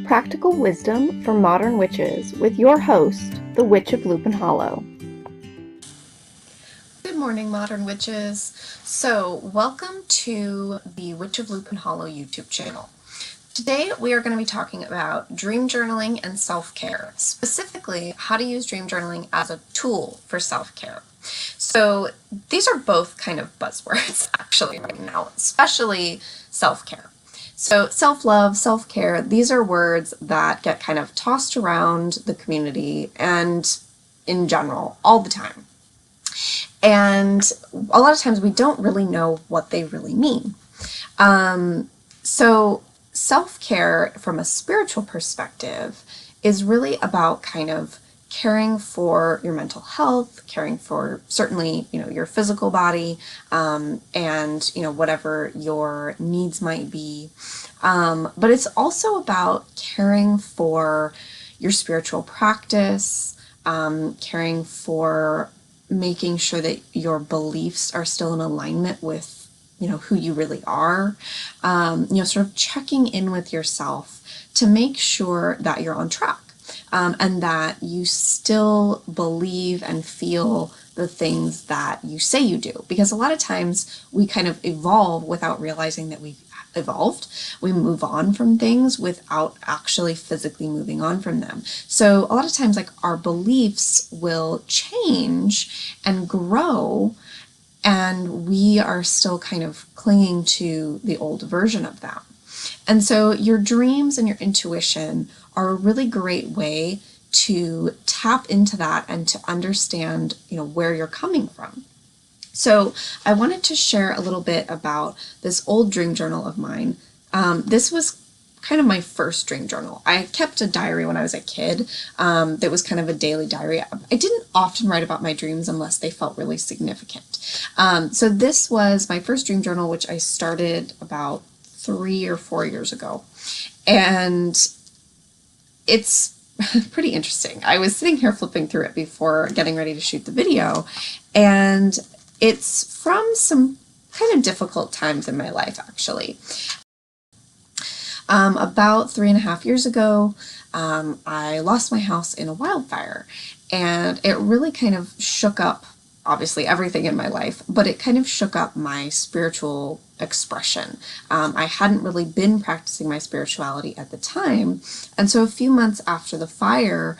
Practical Wisdom for Modern Witches with your host, the Witch of Lupin Hollow. Good morning, Modern Witches. So, welcome to the Witch of Lupin Hollow YouTube channel. Today we are going to be talking about dream journaling and self-care, specifically how to use dream journaling as a tool for self-care. So these are both kind of buzzwords actually right now, especially self-care. So self-love, self-care, these are words that get kind of tossed around the community and in general all the time. And a lot of times we don't really know what they really mean. So self-care from a spiritual perspective is really about kind of caring for your mental health, caring for certainly, your physical body, and, whatever your needs might be. But it's also about caring for your spiritual practice, caring for making sure that your beliefs are still in alignment with who you really are, sort of checking in with yourself to make sure that you're on track, and that you still believe and feel the things that you say you do. Because a lot of times we kind of evolve without realizing that we've evolved. We move on from things without actually physically moving on from them. So a lot of times, like, our beliefs will change and grow, and we are still kind of clinging to the old version of them. And so your dreams and your intuition are a really great way to tap into that and to understand, where you're coming from. So I wanted to share a little bit about this old dream journal of mine. This was kind of my first dream journal. I kept a diary when I was a kid that was kind of a daily diary. I didn't often write about my dreams unless they felt really significant. So this was my first dream journal, which I started about 3 or 4 years ago. And it's pretty interesting. I was sitting here flipping through it before getting ready to shoot the video, and it's from some kind of difficult times in my life, actually. About 3.5 years ago, I lost my house in a wildfire, and it really kind of shook up, obviously, everything in my life, but it kind of shook up my spiritual expression. I hadn't really been practicing my spirituality at the time, and so a few months after the fire,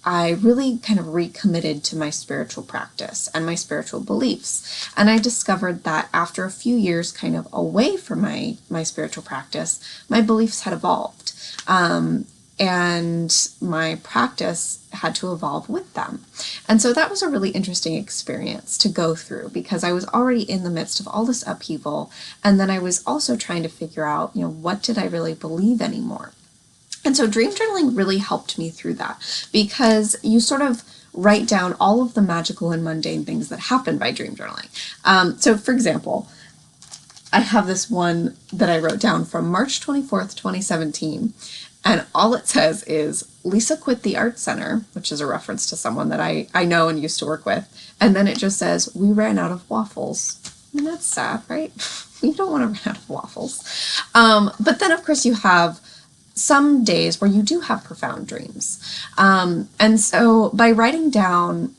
I really kind of recommitted to my spiritual practice and my spiritual beliefs. And I discovered that after a few years kind of away from my spiritual practice, my beliefs had evolved. And my practice had to evolve with them. And so that was a really interesting experience to go through, because I was already in the midst of all this upheaval. And then I was also trying to figure out, what did I really believe anymore? And so dream journaling really helped me through that, because you sort of write down all of the magical and mundane things that happen by dream journaling. So for example, I have this one that I wrote down from March 24th, 2017. And all it says is, Lisa quit the art center, which is a reference to someone that I know and used to work with. And then it just says, we ran out of waffles. I mean, that's sad, right? You don't want to run out of waffles. But then, of course, you have some days where you do have profound dreams. And so by writing down,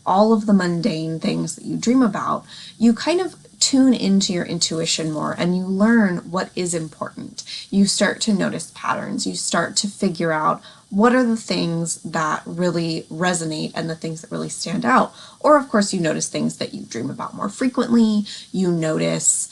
all of the mundane things that you dream about, you kind of tune into your intuition more, and you learn what is important. You start to notice patterns. You start to figure out what are the things that really resonate and the things that really stand out. Or, of course, you notice things that you dream about more frequently. You notice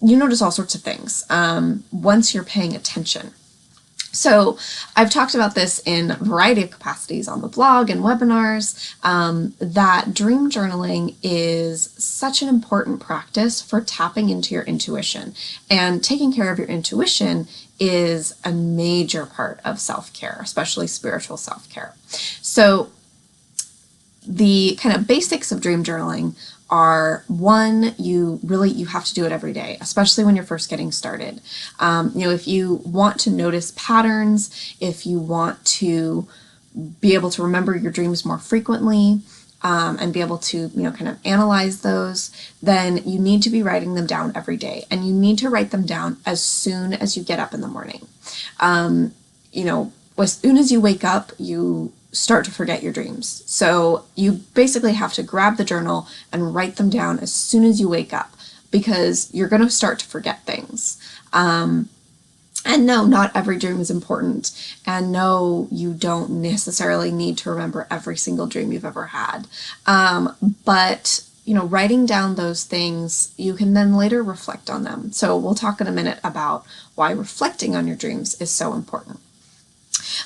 all sorts of things once you're paying attention. So I've talked about this in a variety of capacities on the blog and webinars, that dream journaling is such an important practice for tapping into your intuition. And taking care of your intuition is a major part of self-care, especially spiritual self-care. So the kind of basics of dream journaling are, one, you have to do it every day, especially when you're first getting started. If you want to notice patterns, if you want to be able to remember your dreams more frequently, and be able to, kind of analyze those, then you need to be writing them down every day. And you need to write them down as soon as you get up in the morning. as soon as you wake up, you start to forget your dreams. So you basically have to grab the journal and write them down as soon as you wake up, because you're going to start to forget things. And no, not every dream is important. And no, you don't necessarily need to remember every single dream you've ever had. But writing down those things, you can then later reflect on them. So we'll talk in a minute about why reflecting on your dreams is so important.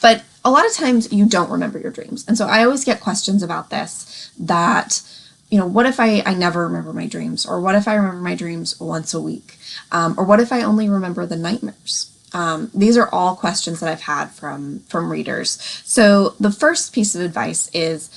But a lot of times you don't remember your dreams. And so I always get questions about this, that, what if I never remember my dreams? Or what if I remember my dreams once a week? Or what if I only remember the nightmares? These are all questions that I've had from readers. So the first piece of advice is,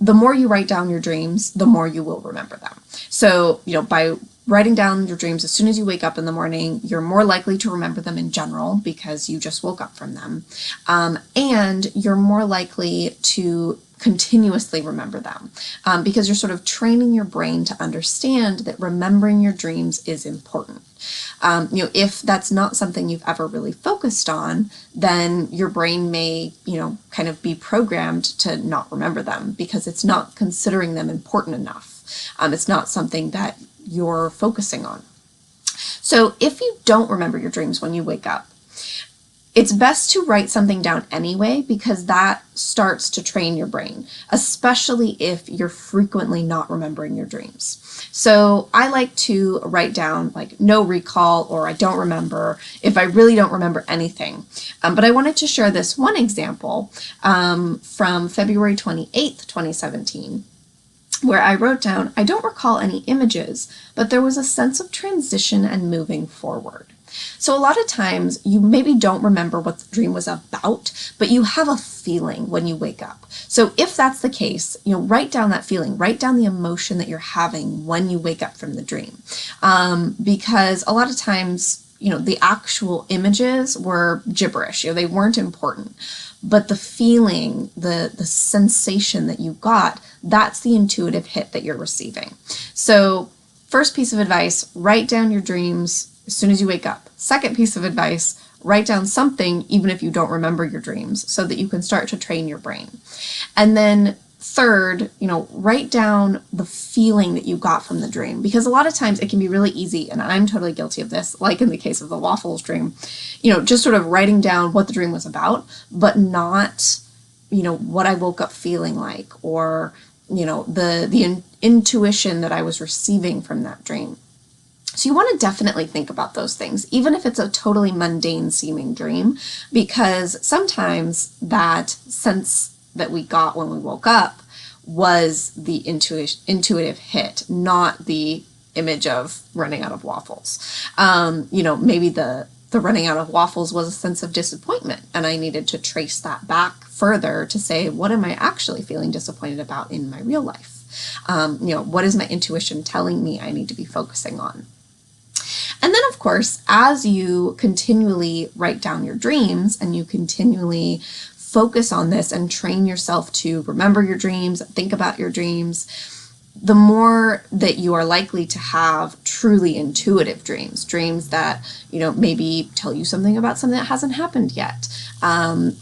the more you write down your dreams, the more you will remember them. So, by writing down your dreams as soon as you wake up in the morning, you're more likely to remember them in general because you just woke up from them. And you're more likely to continuously remember them because you're sort of training your brain to understand that remembering your dreams is important. If that's not something you've ever really focused on, then your brain may, kind of be programmed to not remember them because it's not considering them important enough. It's not something that you're focusing on. So if you don't remember your dreams when you wake up, it's best to write something down anyway, because that starts to train your brain, especially if you're frequently not remembering your dreams. So I like to write down like no recall, or I don't remember, if I really don't remember anything. But I wanted to share this one example from February 28th, 2017. Where I wrote down, I don't recall any images, but there was a sense of transition and moving forward. So a lot of times you maybe don't remember what the dream was about, but you have a feeling when you wake up. So if that's the case, write down that feeling, write down the emotion that you're having when you wake up from the dream. Because a lot of times, the actual images were gibberish, they weren't important. But the feeling, the sensation that you got, that's the intuitive hit that you're receiving. So first piece of advice, write down your dreams as soon as you wake up. Second piece of advice, write down something even if you don't remember your dreams so that you can start to train your brain. And then third, write down the feeling that you got from the dream, because a lot of times it can be really easy, and I'm totally guilty of this, like in the case of the waffles dream, just sort of writing down what the dream was about, but not, what I woke up feeling like, or, the intuition that I was receiving from that dream. So you want to definitely think about those things, even if it's a totally mundane seeming dream, because sometimes that sense that we got when we woke up was the intuitive hit, not the image of running out of waffles. Maybe the running out of waffles was a sense of disappointment, and I needed to trace that back further to say, what am I actually feeling disappointed about in my real life? What is my intuition telling me I need to be focusing on? And then, of course, as you continually write down your dreams and you continually focus on this and train yourself to remember your dreams, think about your dreams, the more that you are likely to have truly intuitive dreams that, maybe tell you something about something that hasn't happened yet,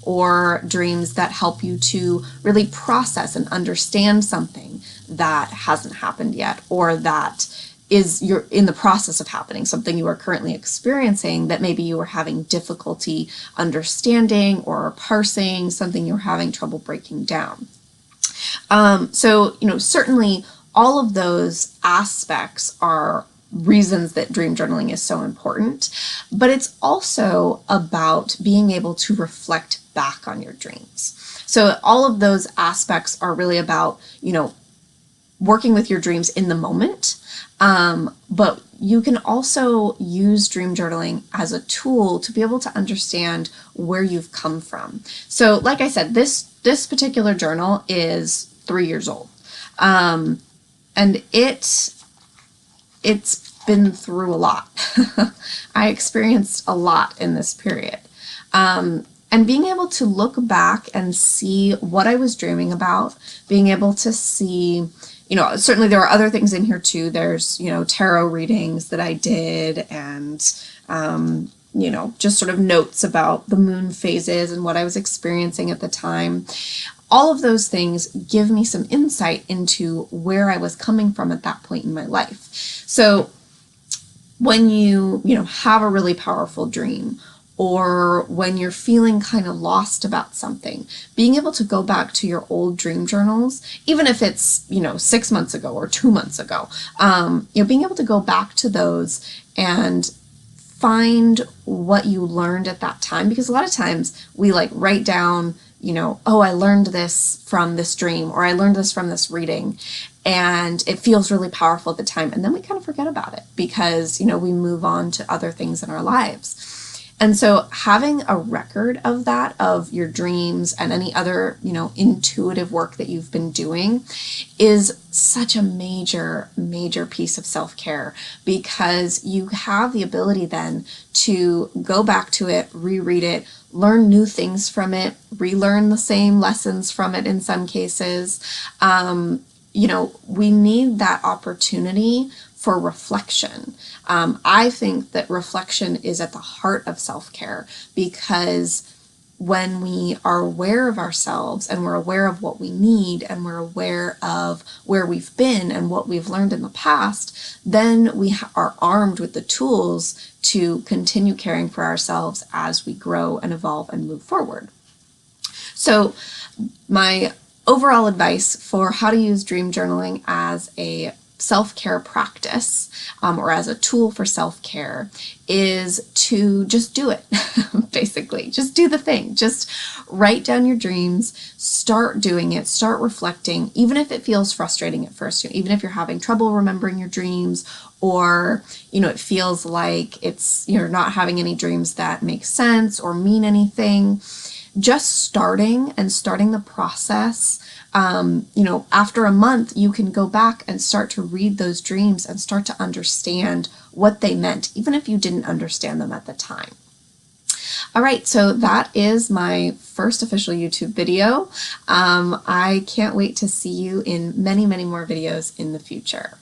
or dreams that help you to really process and understand something that hasn't happened yet, or that you're in the process of happening, something you are currently experiencing that maybe you were having difficulty understanding or parsing, something you're having trouble breaking down. So certainly all of those aspects are reasons that dream journaling is so important, but it's also about being able to reflect back on your dreams. So all of those aspects are really about, working with your dreams in the moment. But you can also use dream journaling as a tool to be able to understand where you've come from. So like I said, this particular journal is 3 years old. And it's been through a lot. I experienced a lot in this period. And being able to look back and see what I was dreaming about, being able to see, certainly there are other things in here too. There's, tarot readings that I did, and, just sort of notes about the moon phases and what I was experiencing at the time. All of those things give me some insight into where I was coming from at that point in my life. So when you have a really powerful dream, or when you're feeling kind of lost about something, being able to go back to your old dream journals, even if it's 6 months ago or 2 months ago, being able to go back to those and find what you learned at that time. Because a lot of times we write down, oh, I learned this from this dream, or I learned this from this reading, and it feels really powerful at the time, and then we kind of forget about it because we move on to other things in our lives. And so having a record of that, of your dreams and any other, intuitive work that you've been doing, is such a major, major piece of self-care, because you have the ability then to go back to it, reread it, learn new things from it, relearn the same lessons from it in some cases. We need that opportunity for reflection. I think that reflection is at the heart of self-care, because when we are aware of ourselves and we're aware of what we need and we're aware of where we've been and what we've learned in the past, then we are armed with the tools to continue caring for ourselves as we grow and evolve and move forward. So my overall advice for how to use dream journaling as a self-care practice, or as a tool for self-care, is to just do it. Basically, just do the thing. Just write down your dreams, start doing it, start reflecting, even if it feels frustrating at first, even if you're having trouble remembering your dreams, or it feels like you're not having any dreams that make sense or mean anything. Just starting the process. After a month, you can go back and start to read those dreams and start to understand what they meant, even if you didn't understand them at the time. All right, so that is my first official YouTube video. I can't wait to see you in many, many more videos in the future.